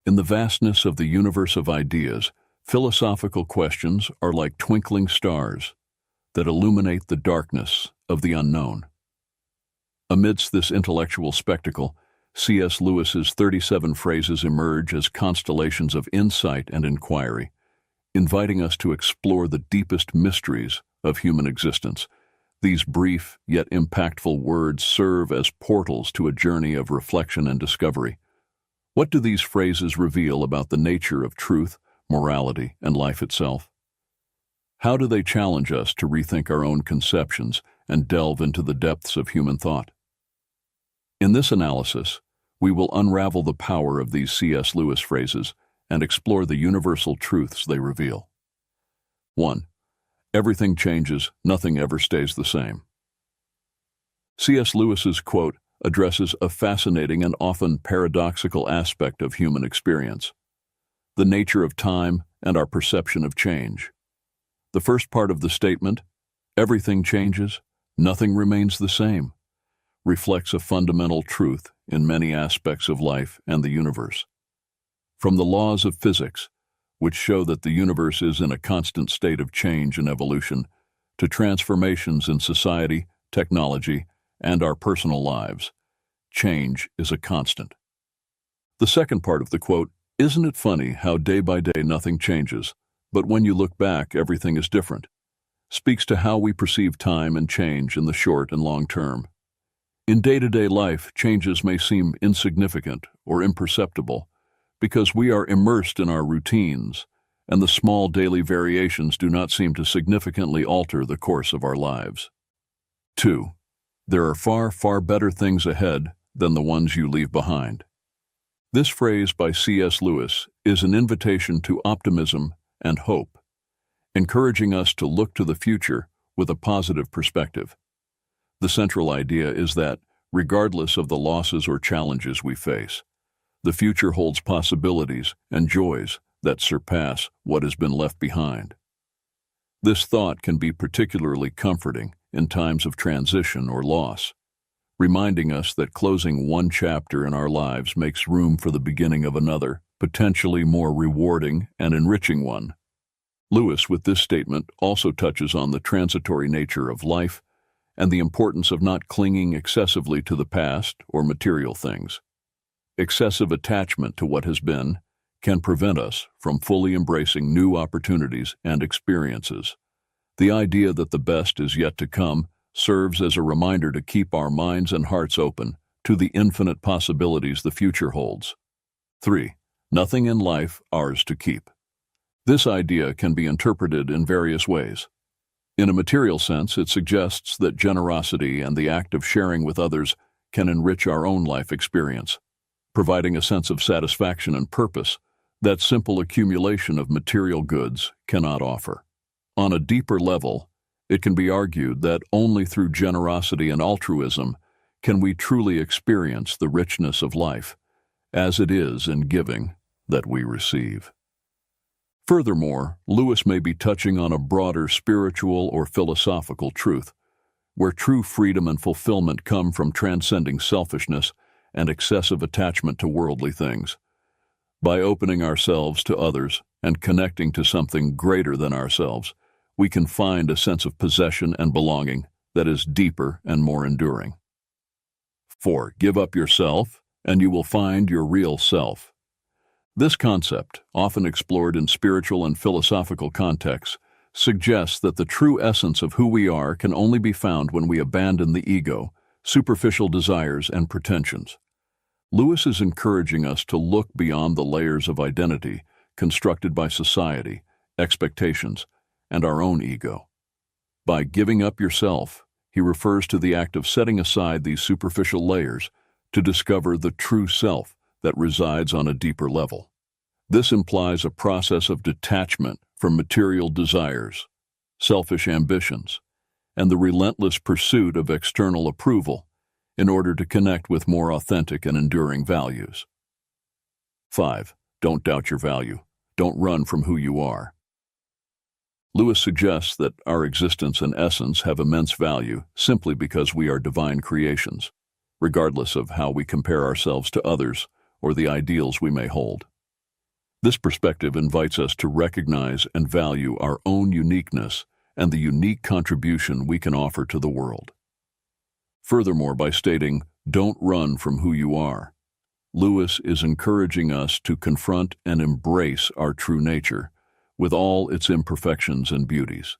In the vastness of the universe of ideas, philosophical questions are like twinkling stars that illuminate the darkness of the unknown. Amidst this intellectual spectacle, C.S. Lewis's 37 phrases emerge as constellations of insight and inquiry, inviting us to explore the deepest mysteries of human existence. These brief yet impactful words serve as portals to a journey of reflection and discovery. What do these phrases reveal about the nature of truth, morality, and life itself? How do they challenge us to rethink our own conceptions and delve into the depths of human thought? In this analysis, we will unravel the power of these C.S. Lewis phrases and explore the universal truths they reveal. 1. Everything changes, nothing ever stays the same. C.S. Lewis's quote addresses a fascinating and often paradoxical aspect of human experience: the nature of time and our perception of change. The first part of the statement, "Everything changes, nothing remains the same," reflects a fundamental truth in many aspects of life and the universe. From the laws of physics, which show that the universe is in a constant state of change and evolution, to transformations in society, technology, and our personal lives, change is a constant. The second part of the quote, "Isn't it funny how day by day nothing changes, but when you look back everything is different," speaks to how we perceive time and change in the short and long term. In day-to-day life, changes may seem insignificant or imperceptible because we are immersed in our routines, and the small daily variations do not seem to significantly alter the course of our lives. 2. There are far, far better things ahead than the ones you leave behind. This phrase by C.S. Lewis is an invitation to optimism and hope, encouraging us to look to the future with a positive perspective. The central idea is that, regardless of the losses or challenges we face, the future holds possibilities and joys that surpass what has been left behind. This thought can be particularly comforting in times of transition or loss, reminding us that closing one chapter in our lives makes room for the beginning of another, potentially more rewarding and enriching one. Lewis, with this statement, also touches on the transitory nature of life and the importance of not clinging excessively to the past or material things. Excessive attachment to what has been can prevent us from fully embracing new opportunities and experiences. The idea that the best is yet to come serves as a reminder to keep our minds and hearts open to the infinite possibilities the future holds. 3. Nothing in life ours to keep. This idea can be interpreted in various ways. In a material sense, it suggests that generosity and the act of sharing with others can enrich our own life experience, providing a sense of satisfaction and purpose that simple accumulation of material goods cannot offer. On a deeper level, it can be argued that only through generosity and altruism can we truly experience the richness of life, as it is in giving that we receive. Furthermore, Lewis may be touching on a broader spiritual or philosophical truth, where true freedom and fulfillment come from transcending selfishness and excessive attachment to worldly things. By opening ourselves to others and connecting to something greater than ourselves, we can find a sense of possession and belonging that is deeper and more enduring. 4. Give up yourself, and you will find your real self. This concept, often explored in spiritual and philosophical contexts, suggests that the true essence of who we are can only be found when we abandon the ego, superficial desires, and pretensions. Lewis is encouraging us to look beyond the layers of identity constructed by society, expectations, and our own ego. By giving up yourself, he refers to the act of setting aside these superficial layers to discover the true self that resides on a deeper level. This implies a process of detachment from material desires, selfish ambitions, and the relentless pursuit of external approval in order to connect with more authentic and enduring values. 5. Don't doubt your value. Don't run from who you are. Lewis suggests that our existence and essence have immense value simply because we are divine creations, regardless of how we compare ourselves to others or the ideals we may hold. This perspective invites us to recognize and value our own uniqueness and the unique contribution we can offer to the world. Furthermore, by stating, "Don't run from who you are," Lewis is encouraging us to confront and embrace our true nature, with all its imperfections and beauties.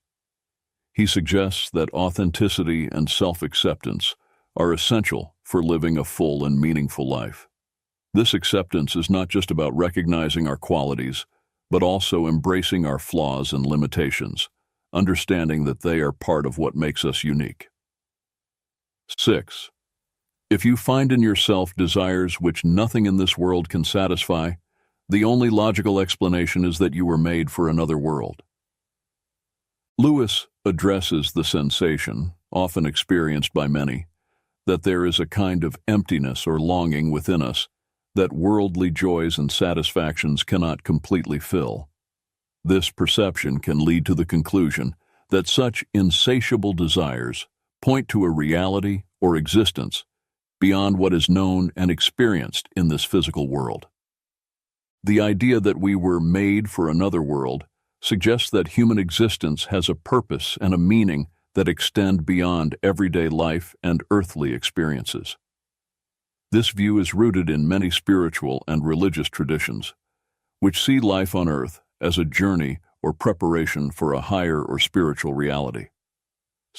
He suggests that authenticity and self-acceptance are essential for living a full and meaningful life. This acceptance is not just about recognizing our qualities, but also embracing our flaws and limitations, understanding that they are part of what makes us unique. 6. If you find in yourself desires which nothing in this world can satisfy, the only logical explanation is that you were made for another world. Lewis addresses the sensation, often experienced by many, that there is a kind of emptiness or longing within us that worldly joys and satisfactions cannot completely fill. This perception can lead to the conclusion that such insatiable desires point to a reality or existence beyond what is known and experienced in this physical world. The idea that we were made for another world suggests that human existence has a purpose and a meaning that extend beyond everyday life and earthly experiences. This view is rooted in many spiritual and religious traditions, which see life on earth as a journey or preparation for a higher or spiritual reality.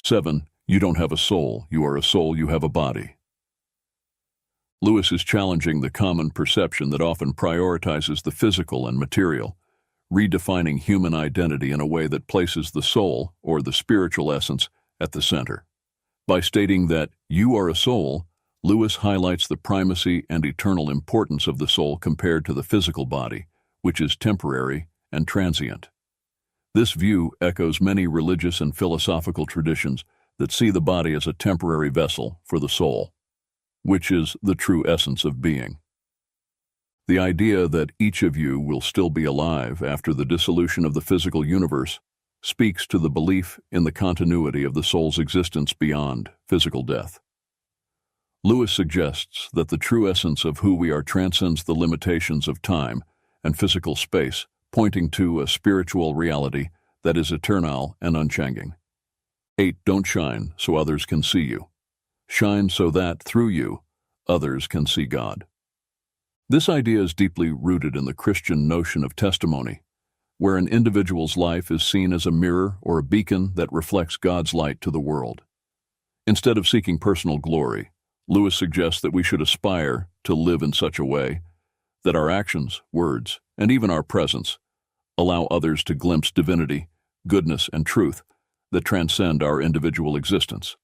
7. You don't have a soul. You are a soul. You have a body. Lewis is challenging the common perception that often prioritizes the physical and material, redefining human identity in a way that places the soul, or the spiritual essence, at the center. By stating that you are a soul, Lewis highlights the primacy and eternal importance of the soul compared to the physical body, which is temporary and transient. This view echoes many religious and philosophical traditions that see the body as a temporary vessel for the soul, which is the true essence of being. The idea that each of you will still be alive after the dissolution of the physical universe speaks to the belief in the continuity of the soul's existence beyond physical death. Lewis suggests that the true essence of who we are transcends the limitations of time and physical space, pointing to a spiritual reality that is eternal and unchanging. 8. Don't shine so others can see you. Shine so that, through you, others can see God. This idea is deeply rooted in the Christian notion of testimony, where an individual's life is seen as a mirror or a beacon that reflects God's light to the world. Instead of seeking personal glory, Lewis suggests that we should aspire to live in such a way that our actions, words, and even our presence allow others to glimpse divinity, goodness, and truth that transcend our individual existence.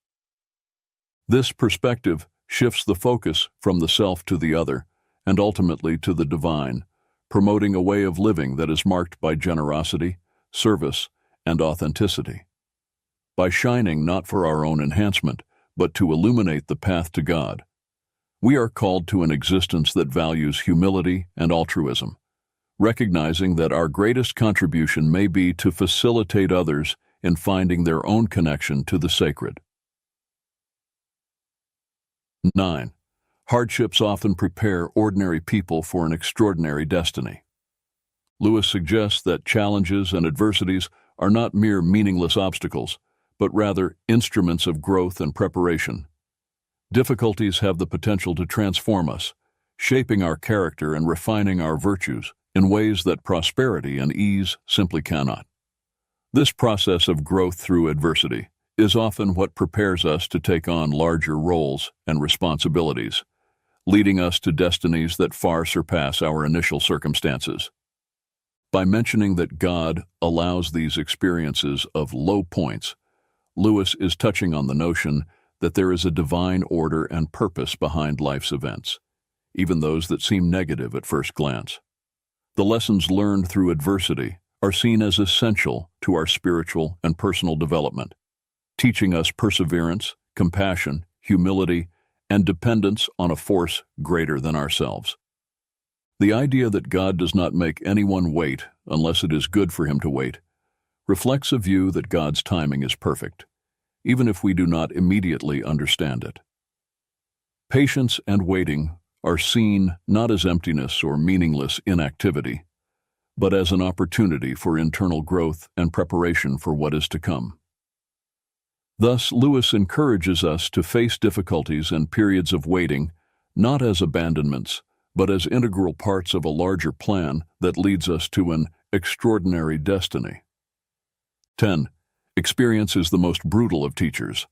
This perspective shifts the focus from the self to the other, and ultimately to the divine, promoting a way of living that is marked by generosity, service, and authenticity. By shining not for our own enhancement, but to illuminate the path to God, we are called to an existence that values humility and altruism, recognizing that our greatest contribution may be to facilitate others in finding their own connection to the sacred. 9. Hardships often prepare ordinary people for an extraordinary destiny. Lewis suggests that challenges and adversities are not mere meaningless obstacles, but rather instruments of growth and preparation. Difficulties have the potential to transform us, shaping our character and refining our virtues in ways that prosperity and ease simply cannot. This process of growth through adversity is often what prepares us to take on larger roles and responsibilities, leading us to destinies that far surpass our initial circumstances. By mentioning that God allows these experiences of low points, Lewis is touching on the notion that there is a divine order and purpose behind life's events, even those that seem negative at first glance. The lessons learned through adversity are seen as essential to our spiritual and personal development, teaching us perseverance, compassion, humility, and dependence on a force greater than ourselves. The idea that God does not make anyone wait unless it is good for him to wait reflects a view that God's timing is perfect, even if we do not immediately understand it. Patience and waiting are seen not as emptiness or meaningless inactivity, but as an opportunity for internal growth and preparation for what is to come. Thus, Lewis encourages us to face difficulties and periods of waiting not as abandonments, but as integral parts of a larger plan that leads us to an extraordinary destiny. 10. Experience is the most brutal of teachers.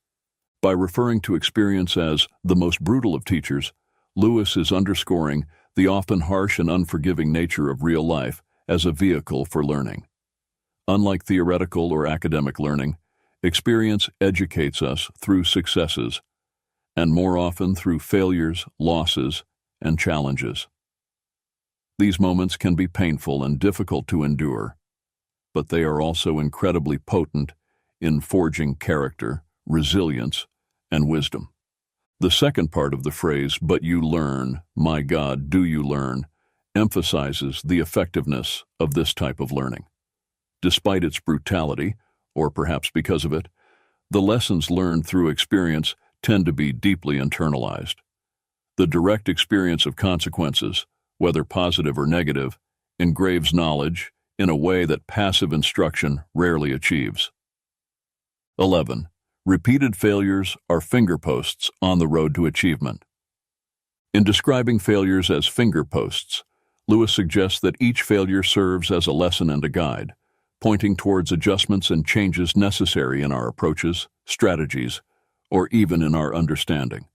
By referring to experience as the most brutal of teachers, Lewis is underscoring the often harsh and unforgiving nature of real life as a vehicle for learning. Unlike theoretical or academic learning, experience educates us through successes, and more often through failures, losses, and challenges. These moments can be painful and difficult to endure, but they are also incredibly potent in forging character, resilience, and wisdom. The second part of the phrase, "but you learn, my God, do you learn," emphasizes the effectiveness of this type of learning. Despite its brutality, or perhaps because of it, the lessons learned through experience tend to be deeply internalized. The direct experience of consequences, whether positive or negative, engraves knowledge in a way that passive instruction rarely achieves. 11. Repeated failures are fingerposts on the road to achievement. In describing failures as fingerposts, Lewis suggests that each failure serves as a lesson and a guide, pointing towards adjustments and changes necessary in our approaches, strategies, or even in our understanding.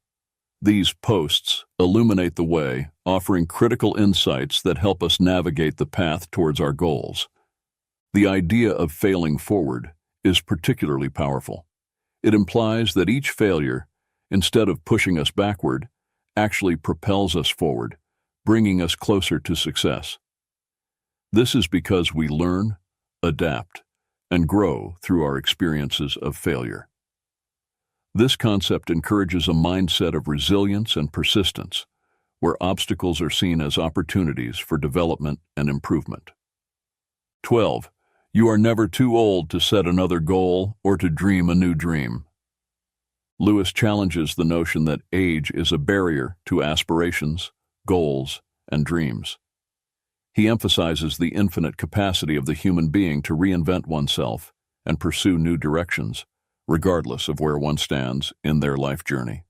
These posts illuminate the way, offering critical insights that help us navigate the path towards our goals. The idea of failing forward is particularly powerful. It implies that each failure, instead of pushing us backward, actually propels us forward, bringing us closer to success. This is because we learn, adapt, and grow through our experiences of failure. This concept encourages a mindset of resilience and persistence, where obstacles are seen as opportunities for development and improvement. 12. You are never too old to set another goal or to dream a new dream. Lewis challenges the notion that age is a barrier to aspirations, goals, and dreams. He emphasizes the infinite capacity of the human being to reinvent oneself and pursue new directions, regardless of where one stands in their life journey.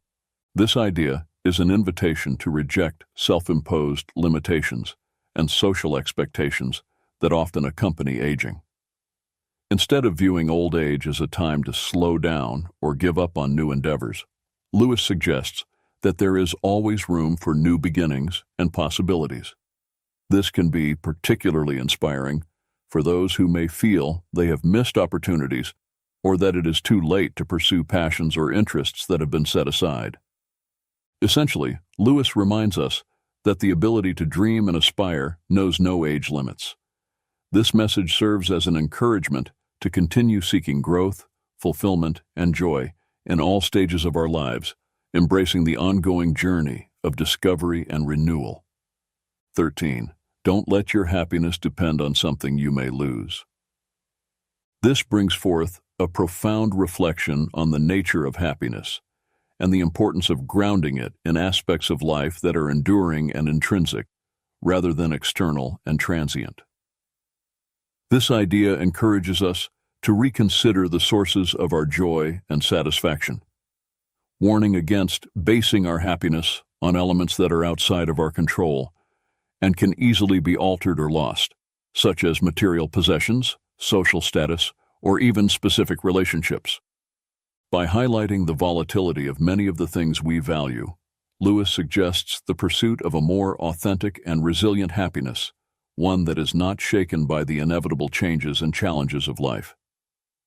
This idea is an invitation to reject self-imposed limitations and social expectations that often accompany aging. Instead of viewing old age as a time to slow down or give up on new endeavors, Lewis suggests that there is always room for new beginnings and possibilities. This can be particularly inspiring for those who may feel they have missed opportunities or that it is too late to pursue passions or interests that have been set aside. Essentially, Lewis reminds us that the ability to dream and aspire knows no age limits. This message serves as an encouragement to continue seeking growth, fulfillment, and joy in all stages of our lives, embracing the ongoing journey of discovery and renewal. 13. Don't let your happiness depend on something you may lose. This brings forth a profound reflection on the nature of happiness and the importance of grounding it in aspects of life that are enduring and intrinsic, rather than external and transient. This idea encourages us to reconsider the sources of our joy and satisfaction, warning against basing our happiness on elements that are outside of our control and can easily be altered or lost, such as material possessions, social status, or even specific relationships. By highlighting the volatility of many of the things we value, Lewis suggests the pursuit of a more authentic and resilient happiness, one that is not shaken by the inevitable changes and challenges of life.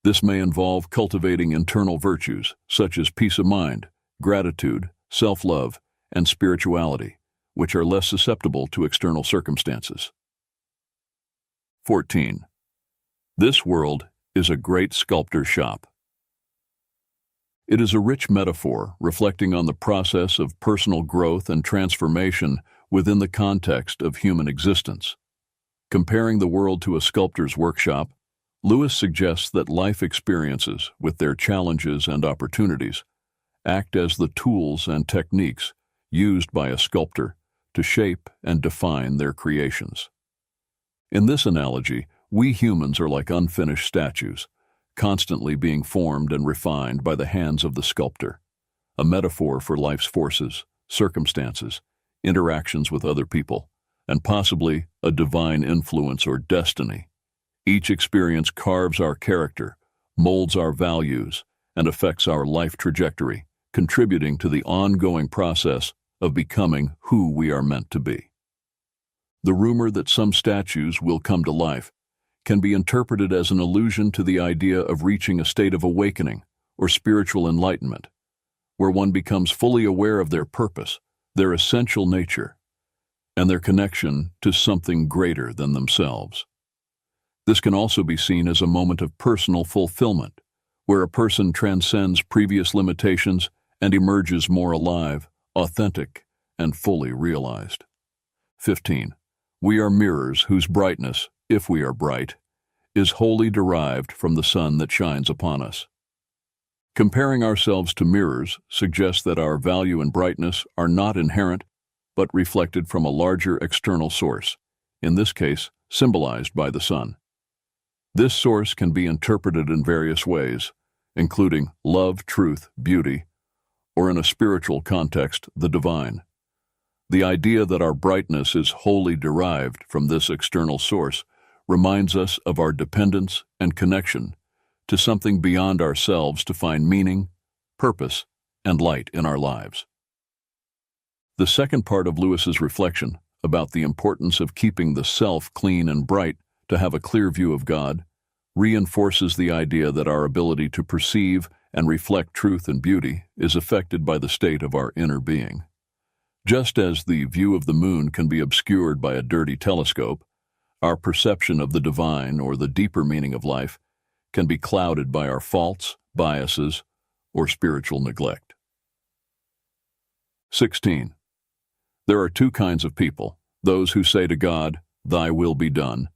This may involve cultivating internal virtues such as peace of mind, gratitude, self-love, and spirituality, which are less susceptible to external circumstances. 14. This world is a great sculptor's shop. It is a rich metaphor reflecting on the process of personal growth and transformation within the context of human existence. Comparing the world to a sculptor's workshop, Lewis suggests that life experiences, with their challenges and opportunities, act as the tools and techniques used by a sculptor to shape and define their creations. In this analogy, we humans are like unfinished statues, constantly being formed and refined by the hands of the sculptor, a metaphor for life's forces, circumstances, interactions with other people, and possibly a divine influence or destiny. Each experience carves our character, molds our values, and affects our life trajectory, contributing to the ongoing process of becoming who we are meant to be. The rumor that some statues will come to life can be interpreted as an allusion to the idea of reaching a state of awakening or spiritual enlightenment, where one becomes fully aware of their purpose, their essential nature, and their connection to something greater than themselves. This can also be seen as a moment of personal fulfillment, where a person transcends previous limitations and emerges more alive, authentic, and fully realized. 15. We are mirrors whose brightness, if we are bright, is wholly derived from the sun that shines upon us. Comparing ourselves to mirrors suggests that our value and brightness are not inherent, but reflected from a larger external source, in this case, symbolized by the sun. This source can be interpreted in various ways, including love, truth, beauty, or in a spiritual context, the divine. The idea that our brightness is wholly derived from this external source reminds us of our dependence and connection to something beyond ourselves to find meaning, purpose, and light in our lives. The second part of Lewis's reflection about the importance of keeping the self clean and bright to have a clear view of God reinforces the idea that our ability to perceive and reflect truth and beauty is affected by the state of our inner being. Just as the view of the moon can be obscured by a dirty telescope, our perception of the divine or the deeper meaning of life can be clouded by our faults, biases, or spiritual neglect. 16. There are two kinds of people, those who say to God, "Thy will be done,"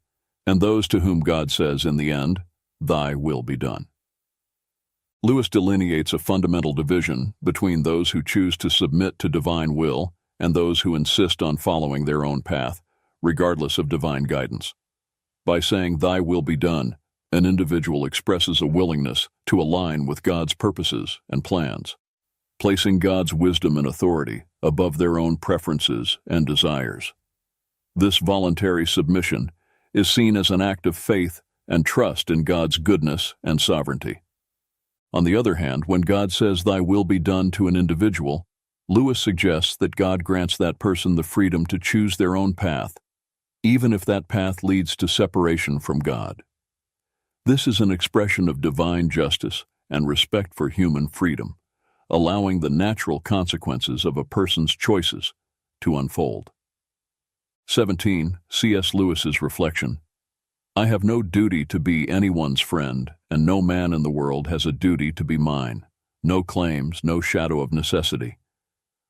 and those to whom God says in the end, "Thy will be done." Lewis delineates a fundamental division between those who choose to submit to divine will and those who insist on following their own path, regardless of divine guidance. By saying, "Thy will be done," an individual expresses a willingness to align with God's purposes and plans, placing God's wisdom and authority above their own preferences and desires. This voluntary submission is seen as an act of faith and trust in God's goodness and sovereignty. On the other hand, when God says, "Thy will be done" to an individual, Lewis suggests that God grants that person the freedom to choose their own path, even if that path leads to separation from God. This is an expression of divine justice and respect for human freedom, allowing the natural consequences of a person's choices to unfold. 17. C.S. Lewis's reflection. I have no duty to be anyone's friend, and no man in the world has a duty to be mine. No claims, no shadow of necessity.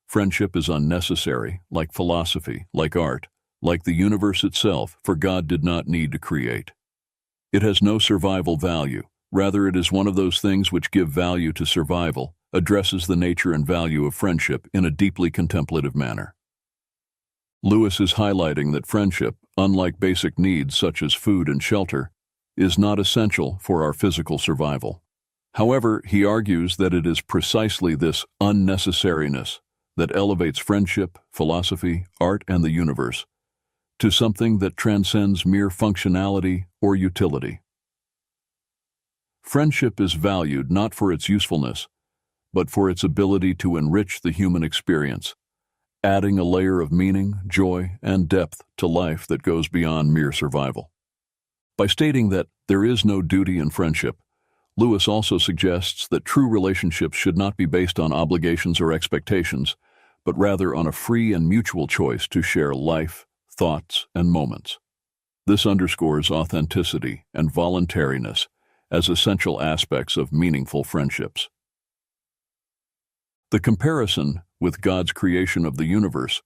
Friendship is unnecessary, like philosophy, like art, like the universe itself, for God did not need to create. It has no survival value. Rather, it is one of those things which give value to survival, addresses the nature and value of friendship in a deeply contemplative manner. Lewis is highlighting that friendship, unlike basic needs such as food and shelter, is not essential for our physical survival. However, he argues that it is precisely this unnecessariness that elevates friendship, philosophy, art, and the universe to something that transcends mere functionality or utility. Friendship is valued not for its usefulness, but for its ability to enrich the human experience, adding a layer of meaning, joy, and depth to life that goes beyond mere survival. By stating that there is no duty in friendship, Lewis also suggests that true relationships should not be based on obligations or expectations, but rather on a free and mutual choice to share life, thoughts, and moments. This underscores authenticity and voluntariness as essential aspects of meaningful friendships. The comparison with God's creation of the universe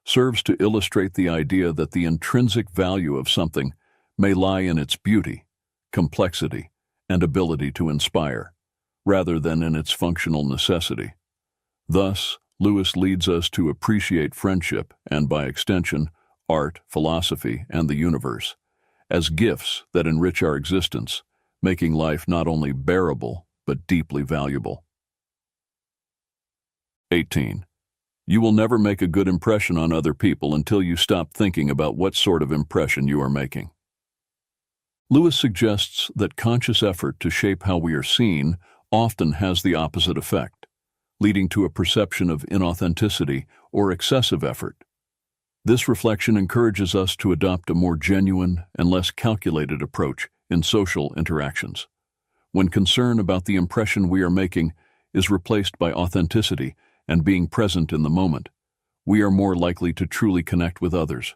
serves to illustrate the idea that the intrinsic value of something may lie in its beauty, complexity, and ability to inspire, rather than in its functional necessity. Thus, Lewis leads us to appreciate friendship and, by extension, art, philosophy, and the universe as gifts that enrich our existence, making life not only bearable, but deeply valuable. 18. You will never make a good impression on other people until you stop thinking about what sort of impression you are making. Lewis suggests that conscious effort to shape how we are seen often has the opposite effect, leading to a perception of inauthenticity or excessive effort. This reflection encourages us to adopt a more genuine and less calculated approach in social interactions. When concern about the impression we are making is replaced by authenticity and being present in the moment, we are more likely to truly connect with others.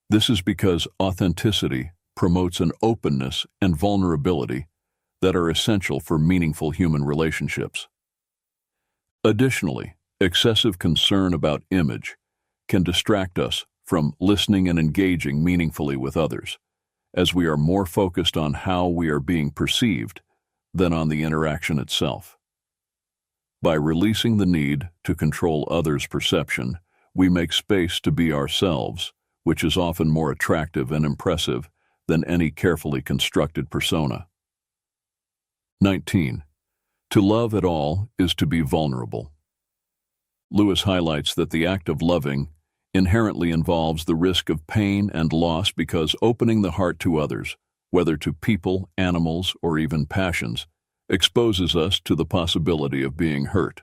This is because authenticity promotes an openness and vulnerability that are essential for meaningful human relationships. Additionally, excessive concern about image can distract us from listening and engaging meaningfully with others, as we are more focused on how we are being perceived than on the interaction itself. By releasing the need to control others' perception, we make space to be ourselves, which is often more attractive and impressive than any carefully constructed persona. 19. To love at all is to be vulnerable. Lewis highlights that the act of loving inherently involves the risk of pain and loss because opening the heart to others, whether to people, animals, or even passions, exposes us to the possibility of being hurt.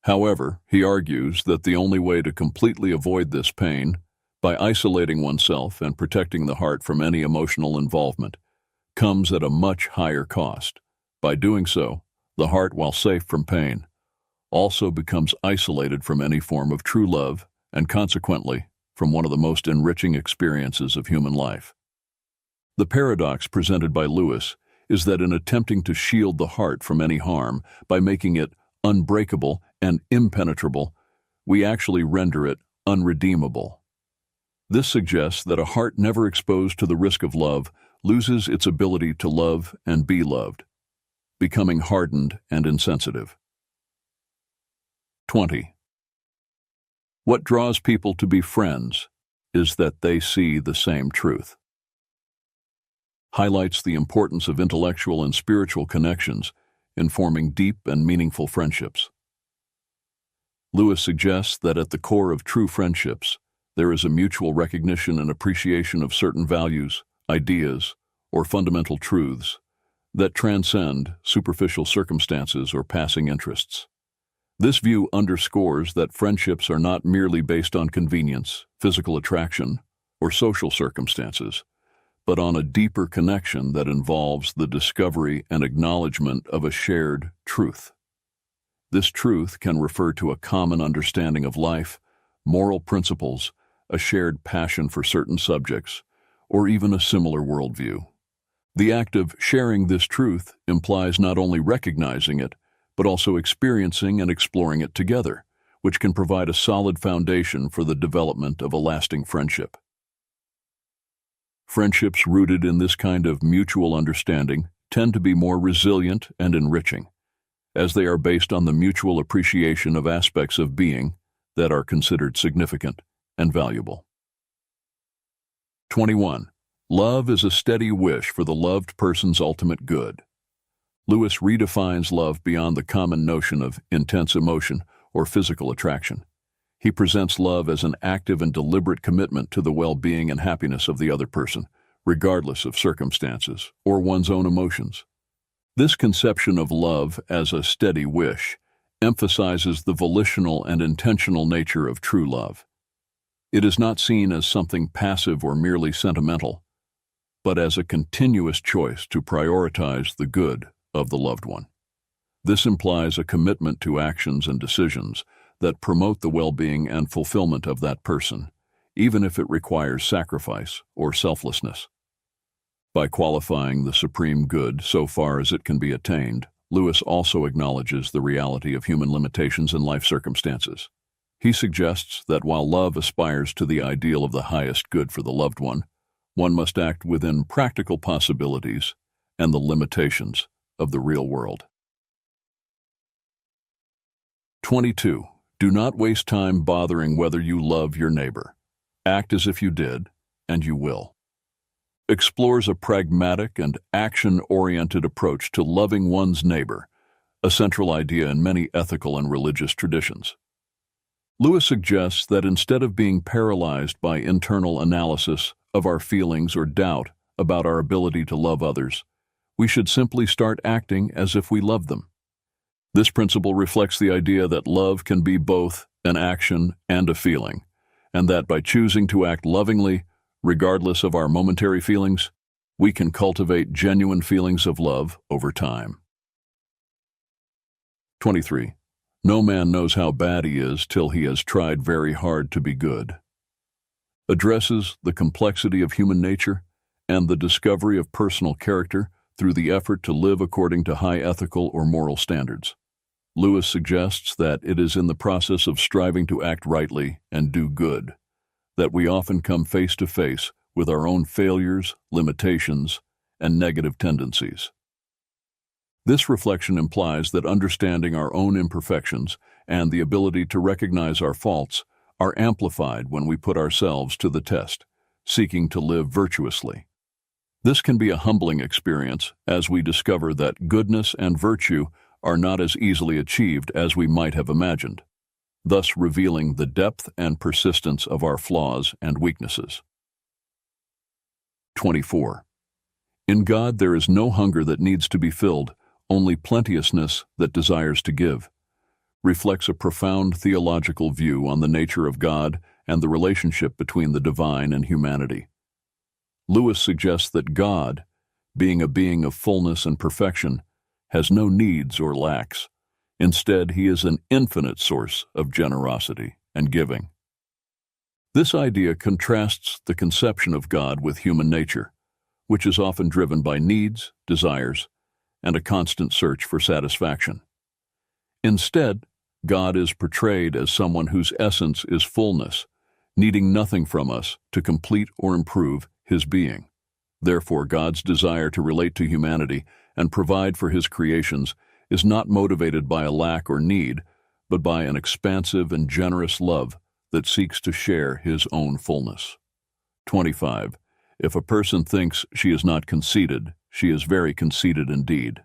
However, he argues that the only way to completely avoid this pain, by isolating oneself and protecting the heart from any emotional involvement, comes at a much higher cost. By doing so, the heart, while safe from pain, also becomes isolated from any form of true love and consequently from one of the most enriching experiences of human life. The paradox presented by Lewis is that in attempting to shield the heart from any harm by making it unbreakable and impenetrable, we actually render it unredeemable. This suggests that a heart never exposed to the risk of love loses its ability to love and be loved, becoming hardened and insensitive. 20. What draws people to be friends is that they see the same truth. Highlights the importance of intellectual and spiritual connections in forming deep and meaningful friendships. Lewis suggests that at the core of true friendships, there is a mutual recognition and appreciation of certain values, ideas, or fundamental truths that transcend superficial circumstances or passing interests. This view underscores that friendships are not merely based on convenience, physical attraction, or social circumstances, but on a deeper connection that involves the discovery and acknowledgement of a shared truth. This truth can refer to a common understanding of life, moral principles, a shared passion for certain subjects, or even a similar worldview. The act of sharing this truth implies not only recognizing it, but also experiencing and exploring it together, which can provide a solid foundation for the development of a lasting friendship. Friendships rooted in this kind of mutual understanding tend to be more resilient and enriching, as they are based on the mutual appreciation of aspects of being that are considered significant and valuable. 21. Love is a steady wish for the loved person's ultimate good. Lewis redefines love beyond the common notion of intense emotion or physical attraction. He presents love as an active and deliberate commitment to the well-being and happiness of the other person, regardless of circumstances or one's own emotions. This conception of love as a steady wish emphasizes the volitional and intentional nature of true love. It is not seen as something passive or merely sentimental, but as a continuous choice to prioritize the good of the loved one. This implies a commitment to actions and decisions that promote the well-being and fulfillment of that person, even if it requires sacrifice or selflessness. By qualifying the supreme good so far as it can be attained, Lewis also acknowledges the reality of human limitations and life circumstances. He suggests that while love aspires to the ideal of the highest good for the loved one must act within practical possibilities and the limitations of the real world. 22. Do not waste time bothering whether you love your neighbor. Act as if you did, and you will. explores a pragmatic and action-oriented approach to loving one's neighbor, a central idea in many ethical and religious traditions. Lewis suggests that instead of being paralyzed by internal analysis of our feelings or doubt about our ability to love others, we should simply start acting as if we love them. This principle reflects the idea that love can be both an action and a feeling, and that by choosing to act lovingly, regardless of our momentary feelings, we can cultivate genuine feelings of love over time. 23. No man knows how bad he is till he has tried very hard to be good. Addresses the complexity of human nature and the discovery of personal character through the effort to live according to high ethical or moral standards. Lewis suggests that it is in the process of striving to act rightly and do good that we often come face to face with our own failures, limitations, and negative tendencies. This reflection implies that understanding our own imperfections and the ability to recognize our faults are amplified when we put ourselves to the test, seeking to live virtuously. This can be a humbling experience as we discover that goodness and virtue are not as easily achieved as we might have imagined, thus revealing the depth and persistence of our flaws and weaknesses. 24. In God there is no hunger that needs to be filled, only plenteousness that desires to give, reflects a profound theological view on the nature of God and the relationship between the divine and humanity. Lewis suggests that God, being a being of fullness and perfection, has no needs or lacks. Instead, he is an infinite source of generosity and giving. This idea contrasts the conception of God with human nature, which is often driven by needs, desires, and a constant search for satisfaction. Instead, God is portrayed as someone whose essence is fullness, needing nothing from us to complete or improve his being. Therefore, God's desire to relate to humanity and provide for his creations is not motivated by a lack or need, but by an expansive and generous love that seeks to share his own fullness. 25. If a person thinks she is not conceited, she is very conceited indeed.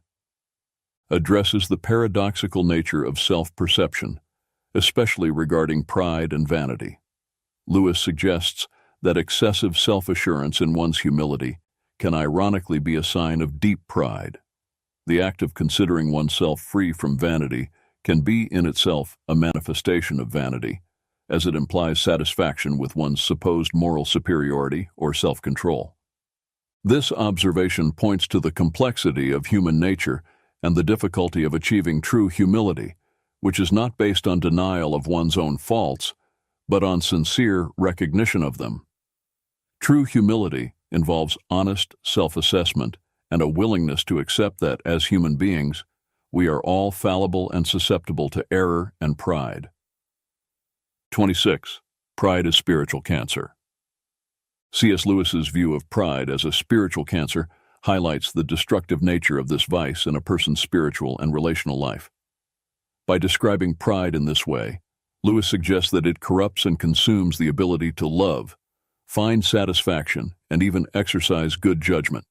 Addresses the paradoxical nature of self-perception, especially regarding pride and vanity. Lewis suggests that excessive self-assurance in one's humility can ironically be a sign of deep pride. The act of considering oneself free from vanity can be in itself a manifestation of vanity, as it implies satisfaction with one's supposed moral superiority or self-control. This observation points to the complexity of human nature and the difficulty of achieving true humility, which is not based on denial of one's own faults, but on sincere recognition of them. True humility involves honest self-assessment and a willingness to accept that, as human beings, we are all fallible and susceptible to error and pride. 26. Pride is spiritual cancer. C.S. Lewis's view of pride as a spiritual cancer highlights the destructive nature of this vice in a person's spiritual and relational life. By describing pride in this way, Lewis suggests that it corrupts and consumes the ability to love, find satisfaction, and even exercise good judgment.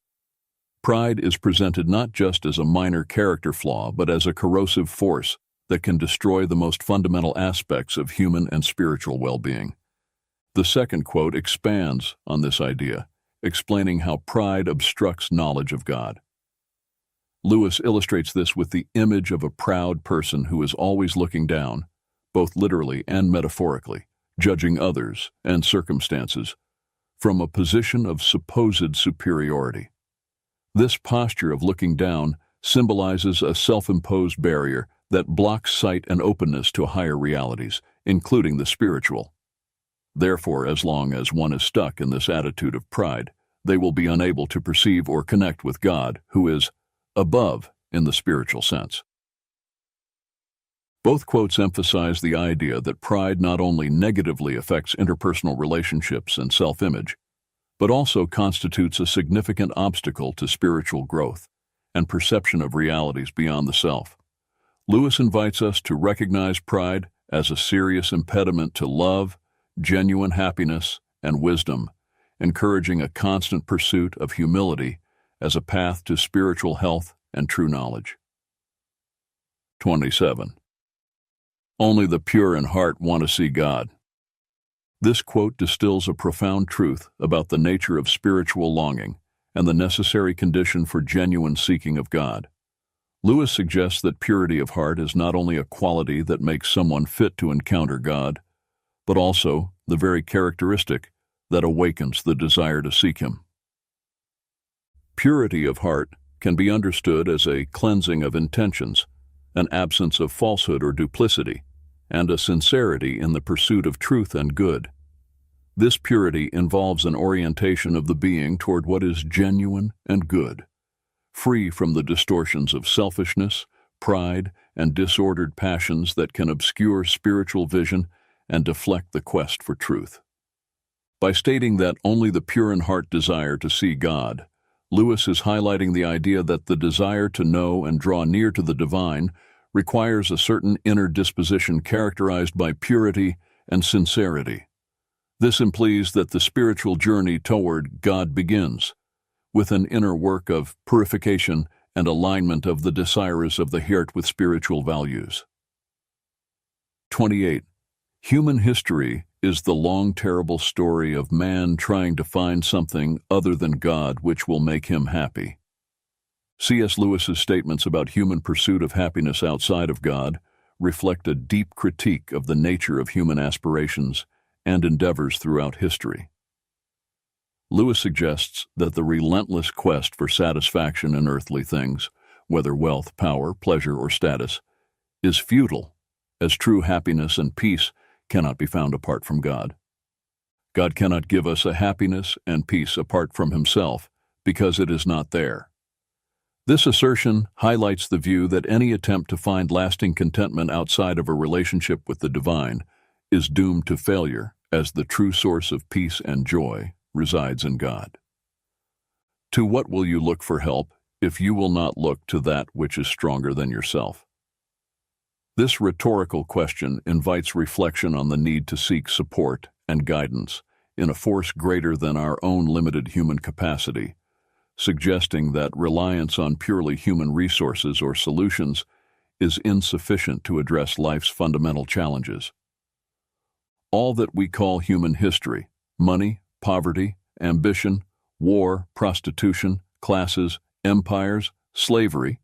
Pride is presented not just as a minor character flaw, but as a corrosive force that can destroy the most fundamental aspects of human and spiritual well-being. The second quote expands on this idea, explaining how pride obstructs knowledge of God. Lewis illustrates this with the image of a proud person who is always looking down, both literally and metaphorically, judging others and circumstances from a position of supposed superiority. This posture of looking down symbolizes a self-imposed barrier that blocks sight and openness to higher realities, including the spiritual. Therefore, as long as one is stuck in this attitude of pride, they will be unable to perceive or connect with God, who is above in the spiritual sense. Both quotes emphasize the idea that pride not only negatively affects interpersonal relationships and self-image, but also constitutes a significant obstacle to spiritual growth and perception of realities beyond the self. Lewis invites us to recognize pride as a serious impediment to love, genuine happiness, and wisdom, encouraging a constant pursuit of humility as a path to spiritual health and true knowledge. 27. Only the pure in heart want to see God. This quote distills a profound truth about the nature of spiritual longing and the necessary condition for genuine seeking of God. Lewis suggests that purity of heart is not only a quality that makes someone fit to encounter God, but also the very characteristic that awakens the desire to seek Him. Purity of heart can be understood as a cleansing of intentions, an absence of falsehood or duplicity, and a sincerity in the pursuit of truth and good. This purity involves an orientation of the being toward what is genuine and good, free from the distortions of selfishness, pride, and disordered passions that can obscure spiritual vision and deflect the quest for truth. By stating that only the pure in heart desire to see God, Lewis is highlighting the idea that the desire to know and draw near to the divine requires a certain inner disposition characterized by purity and sincerity. This implies that the spiritual journey toward God begins with an inner work of purification and alignment of the desires of the heart with spiritual values. 28. Human history is the long, terrible story of man trying to find something other than God which will make him happy. C.S. Lewis's statements about human pursuit of happiness outside of God reflect a deep critique of the nature of human aspirations and endeavors throughout history. Lewis suggests that the relentless quest for satisfaction in earthly things, whether wealth, power, pleasure, or status, is futile, as true happiness and peace cannot be found apart from God. God cannot give us a happiness and peace apart from Himself, because it is not there. This assertion highlights the view that any attempt to find lasting contentment outside of a relationship with the divine is doomed to failure, as the true source of peace and joy resides in God. To what will you look for help if you will not look to that which is stronger than yourself? This rhetorical question invites reflection on the need to seek support and guidance in a force greater than our own limited human capacity, suggesting that reliance on purely human resources or solutions is insufficient to address life's fundamental challenges. All that we call human history, money, poverty, ambition, war, prostitution, classes, empires, slavery,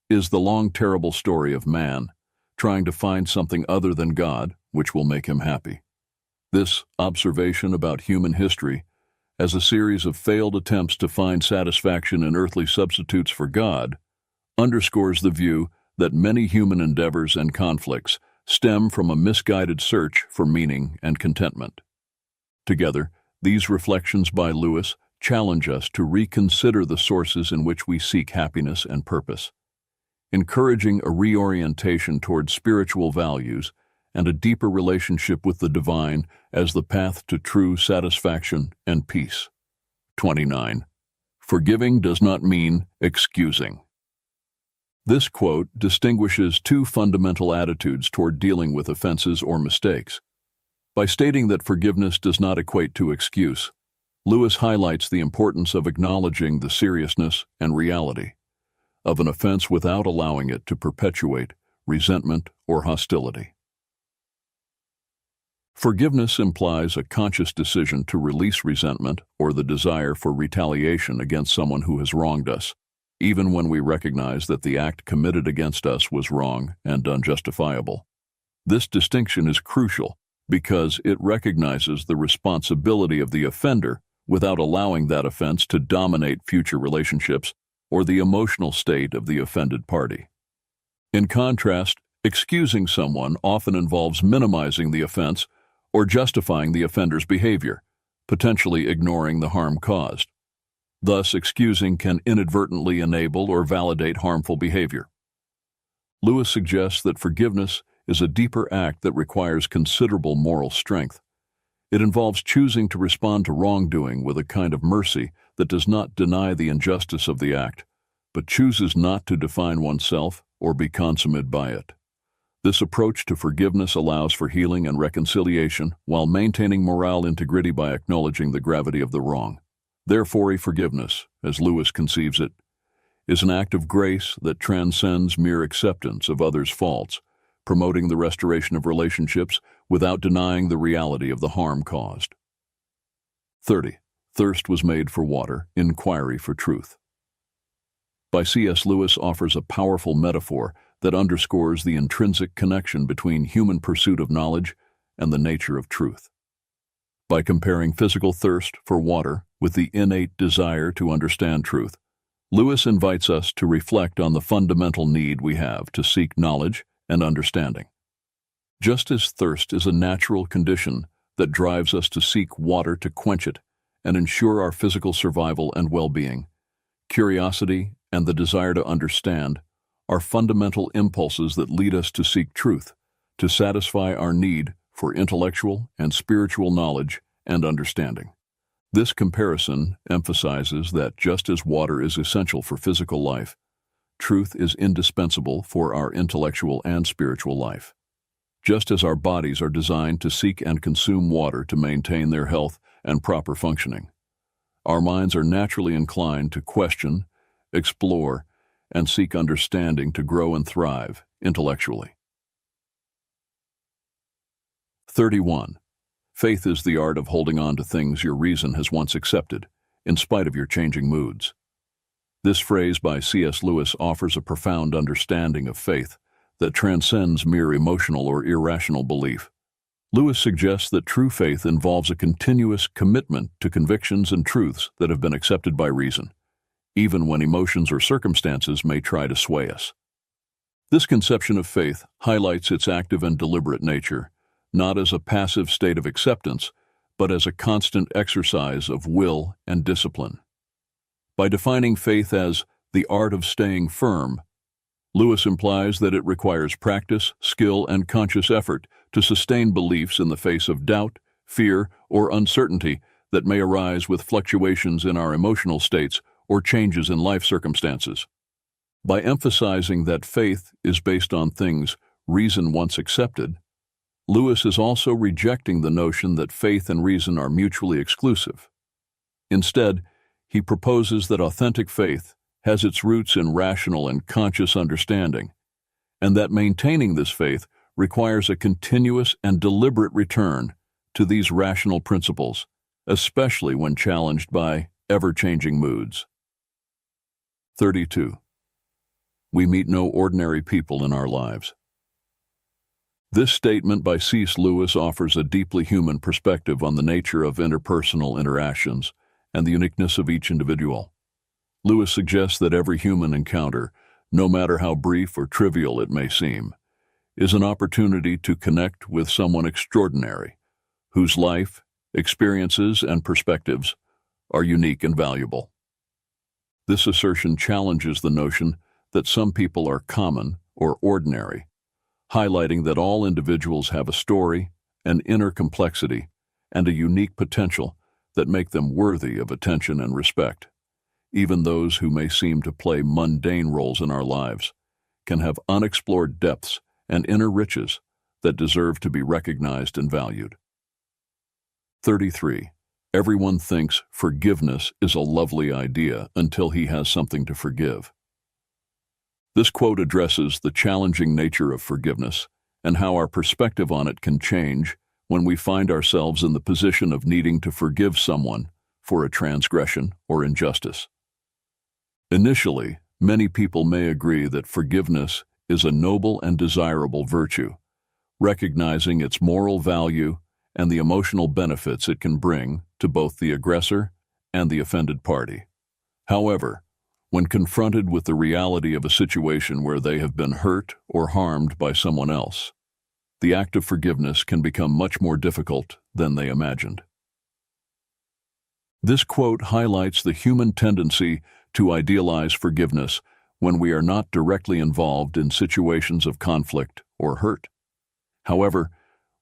is the long, terrible story of man trying to find something other than God which will make him happy. This observation about human history as a series of failed attempts to find satisfaction in earthly substitutes for God underscores the view that many human endeavors and conflicts stem from a misguided search for meaning and contentment. Together, these reflections by Lewis challenge us to reconsider the sources in which we seek happiness and purpose, encouraging a reorientation toward spiritual values and a deeper relationship with the divine as the path to true satisfaction and peace. 29. Forgiving does not mean excusing. This quote distinguishes two fundamental attitudes toward dealing with offenses or mistakes. By stating that forgiveness does not equate to excuse, Lewis highlights the importance of acknowledging the seriousness and reality of an offense without allowing it to perpetuate resentment or hostility. Forgiveness implies a conscious decision to release resentment or the desire for retaliation against someone who has wronged us, even when we recognize that the act committed against us was wrong and unjustifiable. This distinction is crucial because it recognizes the responsibility of the offender without allowing that offense to dominate future relationships or the emotional state of the offended party. In contrast, excusing someone often involves minimizing the offense or justifying the offender's behavior, potentially ignoring the harm caused. Thus, excusing can inadvertently enable or validate harmful behavior. Lewis suggests that forgiveness is a deeper act that requires considerable moral strength. It involves choosing to respond to wrongdoing with a kind of mercy that does not deny the injustice of the act, but chooses not to define oneself or be consummated by it. This approach to forgiveness allows for healing and reconciliation while maintaining moral integrity by acknowledging the gravity of the wrong. Therefore, a forgiveness, as Lewis conceives it, is an act of grace that transcends mere acceptance of others' faults, promoting the restoration of relationships without denying the reality of the harm caused. 30. Thirst was made for water, inquiry for truth. By C.S. Lewis offers a powerful metaphor that underscores the intrinsic connection between human pursuit of knowledge and the nature of truth. By comparing physical thirst for water with the innate desire to understand truth, Lewis invites us to reflect on the fundamental need we have to seek knowledge and understanding. Just as thirst is a natural condition that drives us to seek water to quench it and ensure our physical survival and well-being, curiosity and the desire to understand are fundamental impulses that lead us to seek truth, to satisfy our need for intellectual and spiritual knowledge and understanding. This comparison emphasizes that just as water is essential for physical life, truth is indispensable for our intellectual and spiritual life. Just as our bodies are designed to seek and consume water to maintain their health and proper functioning, our minds are naturally inclined to question, explore, and seek understanding to grow and thrive intellectually. 31. Faith is the art of holding on to things your reason has once accepted, in spite of your changing moods. This phrase by C.S. Lewis offers a profound understanding of faith that transcends mere emotional or irrational belief. Lewis suggests that true faith involves a continuous commitment to convictions and truths that have been accepted by reason, even when emotions or circumstances may try to sway us. This conception of faith highlights its active and deliberate nature, not as a passive state of acceptance, but as a constant exercise of will and discipline. By defining faith as the art of staying firm, Lewis implies that it requires practice, skill, and conscious effort to sustain beliefs in the face of doubt, fear, or uncertainty that may arise with fluctuations in our emotional states or changes in life circumstances. By emphasizing that faith is based on things reason once accepted, Lewis is also rejecting the notion that faith and reason are mutually exclusive. Instead, he proposes that authentic faith has its roots in rational and conscious understanding, and that maintaining this faith requires a continuous and deliberate return to these rational principles, especially when challenged by ever-changing moods. 32. We meet no ordinary people in our lives. This statement by C.S. Lewis offers a deeply human perspective on the nature of interpersonal interactions and the uniqueness of each individual. Lewis suggests that every human encounter, no matter how brief or trivial it may seem, is an opportunity to connect with someone extraordinary, whose life, experiences, and perspectives are unique and valuable. This assertion challenges the notion that some people are common or ordinary, highlighting that all individuals have a story, an inner complexity, and a unique potential that make them worthy of attention and respect. Even those who may seem to play mundane roles in our lives can have unexplored depths and inner riches that deserve to be recognized and valued. 33. Everyone thinks forgiveness is a lovely idea until he has something to forgive. This quote addresses the challenging nature of forgiveness and how our perspective on it can change when we find ourselves in the position of needing to forgive someone for a transgression or injustice. Initially, many people may agree that forgiveness is a noble and desirable virtue, recognizing its moral value and the emotional benefits it can bring to both the aggressor and the offended party. However, when confronted with the reality of a situation where they have been hurt or harmed by someone else, the act of forgiveness can become much more difficult than they imagined. This quote highlights the human tendency to idealize forgiveness when we are not directly involved in situations of conflict or hurt. However,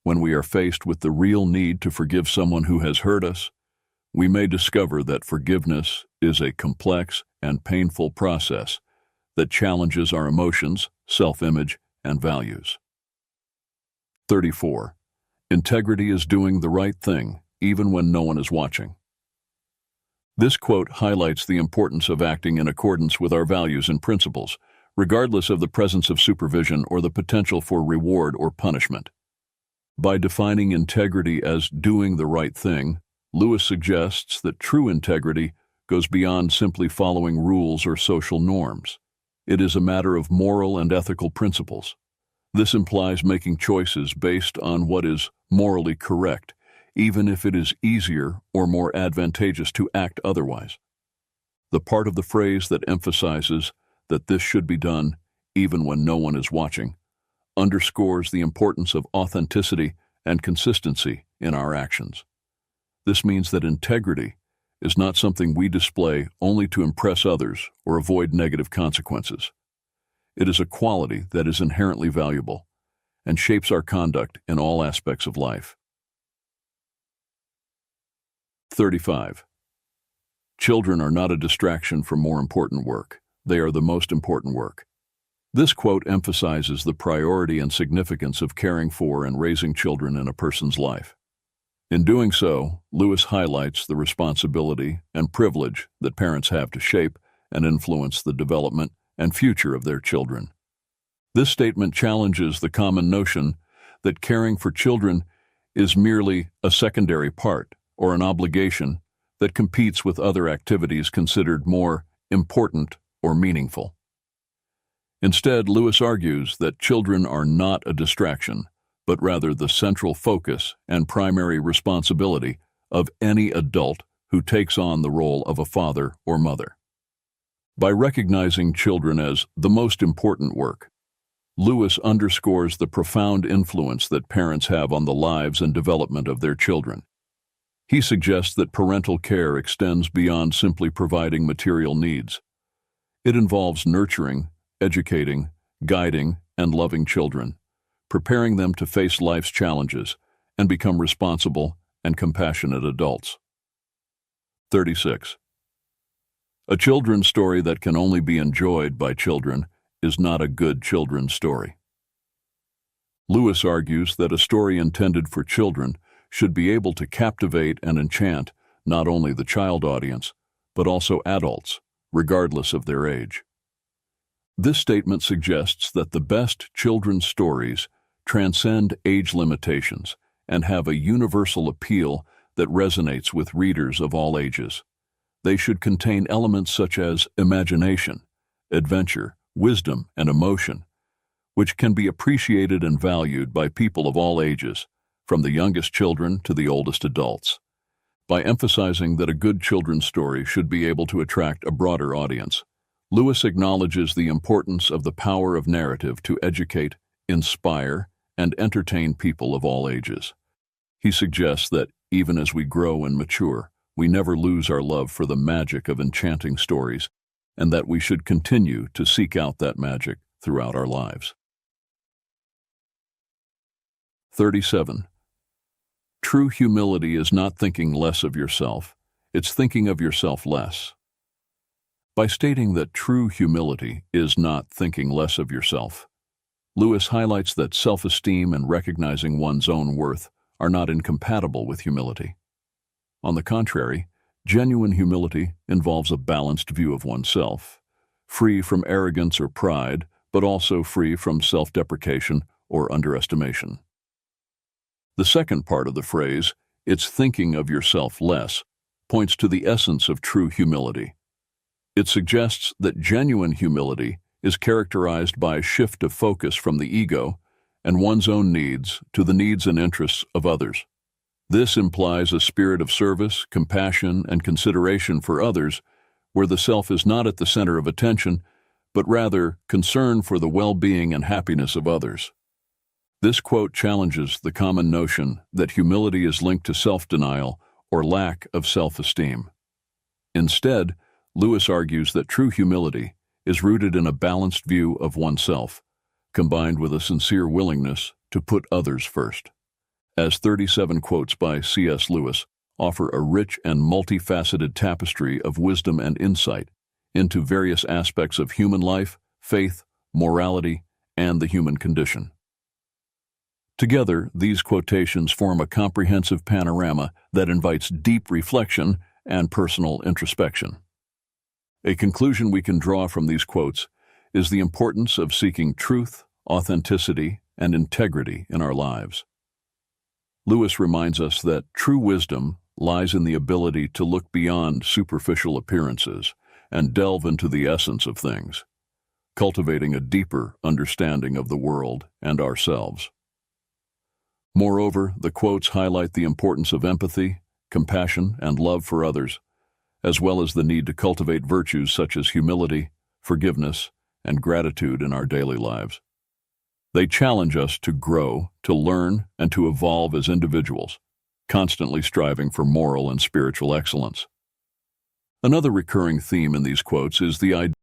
when we are faced with the real need to forgive someone who has hurt us, we may discover that forgiveness is a complex and painful process that challenges our emotions, self-image, and values. 34. Integrity is doing the right thing, even when no one is watching. This quote highlights the importance of acting in accordance with our values and principles, regardless of the presence of supervision or the potential for reward or punishment. By defining integrity as doing the right thing, Lewis suggests that true integrity goes beyond simply following rules or social norms. It is a matter of moral and ethical principles. This implies making choices based on what is morally correct, even if it is easier or more advantageous to act otherwise. The part of the phrase that emphasizes that this should be done even when no one is watching underscores the importance of authenticity and consistency in our actions. This means that integrity is not something we display only to impress others or avoid negative consequences. It is a quality that is inherently valuable and shapes our conduct in all aspects of life. 35. Children are not a distraction from more important work. They are the most important work. This quote emphasizes the priority and significance of caring for and raising children in a person's life. In doing so, Lewis highlights the responsibility and privilege that parents have to shape and influence the development and future of their children. This statement challenges the common notion that caring for children is merely a secondary part or an obligation that competes with other activities considered more important or meaningful. Instead, Lewis argues that children are not a distraction, but rather the central focus and primary responsibility of any adult who takes on the role of a father or mother. By recognizing children as the most important work, Lewis underscores the profound influence that parents have on the lives and development of their children. He suggests that parental care extends beyond simply providing material needs. It involves nurturing, educating, guiding, and loving children, preparing them to face life's challenges and become responsible and compassionate adults. 36. A children's story that can only be enjoyed by children is not a good children's story. Lewis argues that a story intended for children should be able to captivate and enchant not only the child audience, but also adults, regardless of their age. This statement suggests that the best children's stories transcend age limitations and have a universal appeal that resonates with readers of all ages. They should contain elements such as imagination, adventure, wisdom, and emotion, which can be appreciated and valued by people of all ages, from the youngest children to the oldest adults. By emphasizing that a good children's story should be able to attract a broader audience, Lewis acknowledges the importance of the power of narrative to educate, inspire, and entertain people of all ages. He suggests that, even as we grow and mature, we never lose our love for the magic of enchanting stories, and that we should continue to seek out that magic throughout our lives. 37. True humility is not thinking less of yourself, it's thinking of yourself less. By stating that true humility is not thinking less of yourself, Lewis highlights that self-esteem and recognizing one's own worth are not incompatible with humility. On the contrary, genuine humility involves a balanced view of oneself, free from arrogance or pride, but also free from self-deprecation or underestimation. The second part of the phrase, "it's thinking of yourself less," points to the essence of true humility. It suggests that genuine humility is characterized by a shift of focus from the ego and one's own needs to the needs and interests of others. This implies a spirit of service, compassion, and consideration for others, where the self is not at the center of attention, but rather concern for the well-being and happiness of others. This quote challenges the common notion that humility is linked to self-denial or lack of self-esteem. Instead, Lewis argues that true humility is rooted in a balanced view of oneself, combined with a sincere willingness to put others first. As 37 quotes by C.S. Lewis offer a rich and multifaceted tapestry of wisdom and insight into various aspects of human life, faith, morality, and the human condition. Together, these quotations form a comprehensive panorama that invites deep reflection and personal introspection. A conclusion we can draw from these quotes is the importance of seeking truth, authenticity, and integrity in our lives. Lewis reminds us that true wisdom lies in the ability to look beyond superficial appearances and delve into the essence of things, cultivating a deeper understanding of the world and ourselves. Moreover, the quotes highlight the importance of empathy, compassion, and love for others, as well as the need to cultivate virtues such as humility, forgiveness, and gratitude in our daily lives. They challenge us to grow, to learn, and to evolve as individuals, constantly striving for moral and spiritual excellence. Another recurring theme in these quotes is the idea